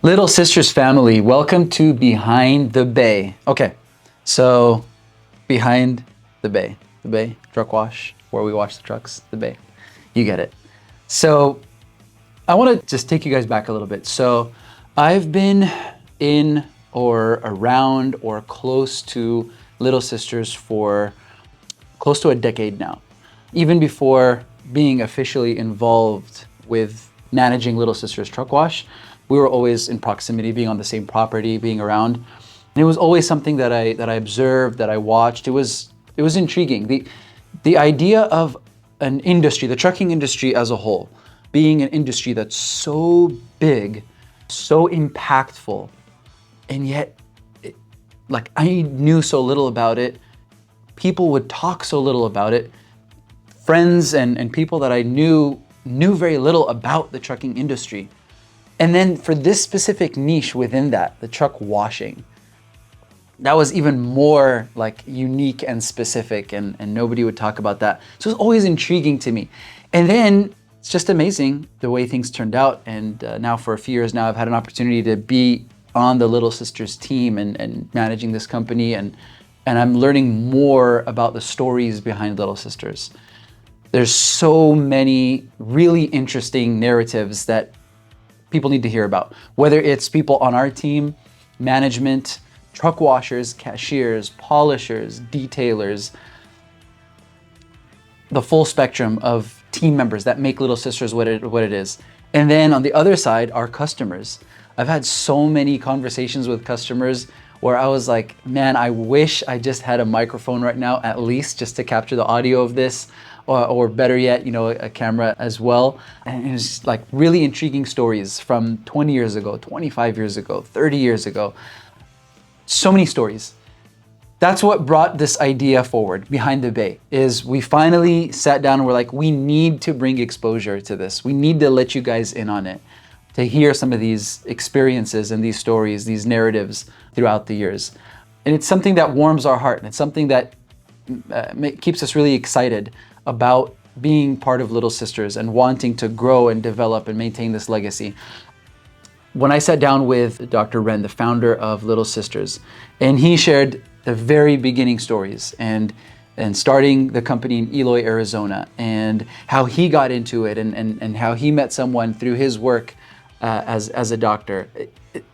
Little Sisters family, welcome to Behind the Bay. Okay, so Behind the Bay, truck wash, where we wash the trucks, the bay. You get it. So I want to just take you guys back a little bit. So I've been in or around or close to Little Sisters for close to a decade now. Even before being officially involved with managing Little Sisters Truck Wash, we were always in proximity, being on the same property, being around. And it was always something that I observed, that I watched. It was intriguing. The idea of an industry, the trucking industry as a whole, being an industry that's so big, so impactful, and yet like I knew so little about it. People would talk so little about it. Friends and people that I knew very little about the trucking industry. And then for this specific niche within that, the truck washing, that was even more like unique and specific, and nobody would talk about that. So it was always intriguing to me. And then it's just amazing the way things turned out. And now for a few years now, I've had an opportunity to be on the Little Sisters team and managing this company. And I'm learning more about the stories behind Little Sisters. There's so many really interesting narratives that people need to hear about, whether it's people on our team, management, truck washers, cashiers, polishers, detailers, the full spectrum of team members that make Little Sisters what it is. And then on the other side, our customers. I've had so many conversations with customers where I was like, man, I wish I just had a microphone right now, at least just to capture the audio of this. Or better yet, a camera as well. And it was like really intriguing stories from 20 years ago, 25 years ago, 30 years ago. So many stories. That's what brought this idea forward, Behind the Bay, is we finally sat down and we're like, we need to bring exposure to this. We need to let you guys in on it, to hear some of these experiences and these stories, these narratives throughout the years. And it's something that warms our heart, and it's something that keeps us really excited about being part of Little Sisters and wanting to grow and develop and maintain this legacy. When I sat down with Dr. Ren, the founder of Little Sisters, and he shared the very beginning stories and starting the company in Eloy, Arizona, and how he got into it and how he met someone through his work as a doctor.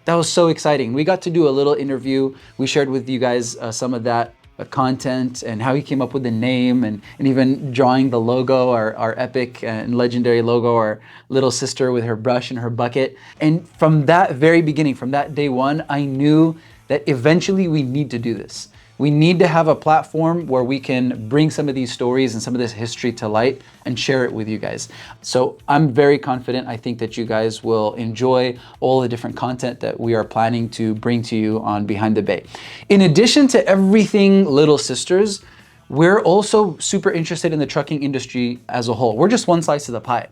That was so exciting. We got to do a little interview. We shared with you guys some of that content and how he came up with the name and even drawing the logo, our epic and legendary logo, our little sister with her brush and her bucket. And from that very beginning, from that day one, I knew that eventually we need to do this. We need to have a platform where we can bring some of these stories and some of this history to light and share it with you guys. So I'm very confident. I think that you guys will enjoy all the different content that we are planning to bring to you on Behind the Bay. In addition to everything Little Sisters, we're also super interested in the trucking industry as a whole. We're just one slice of the pie.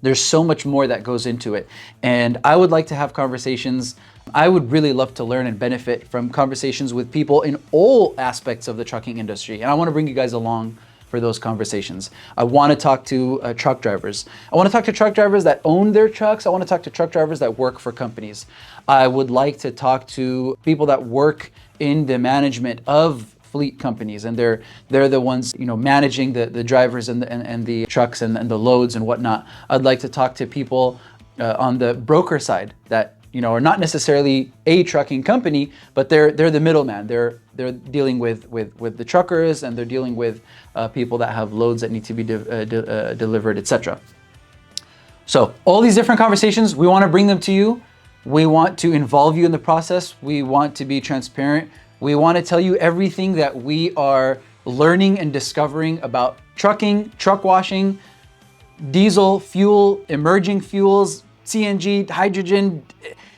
There's so much more that goes into it. And I would like to have conversations. I would really love to learn and benefit from conversations with people in all aspects of the trucking industry. And I want to bring you guys along for those conversations. I want to talk to truck drivers. I want to talk to truck drivers that own their trucks. I want to talk to truck drivers that work for companies. I would like to talk to people that work in the management of fleet companies, and they're the ones managing the drivers and the trucks and the loads and whatnot. I'd like to talk to people on the broker side that are not necessarily a trucking company, but they're the middleman. They're dealing with the truckers, and they're dealing with people that have loads that need to be delivered, etc. So all these different conversations, we want to bring them to you. We want to involve you in the process. We want to be transparent. We want to tell you everything that we are learning and discovering about trucking, truck washing, diesel, fuel, emerging fuels, CNG, hydrogen,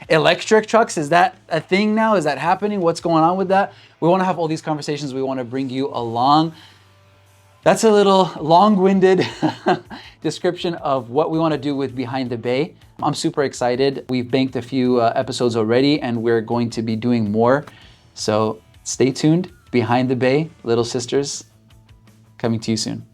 electric trucks. Is that a thing now? Is that happening? What's going on with that? We want to have all these conversations. We want to bring you along. That's a little long-winded description of what we want to do with Behind the Bay. I'm super excited. We've banked a few episodes already, and we're going to be doing more. So stay tuned. Behind the Bay, Little Sisters, coming to you soon.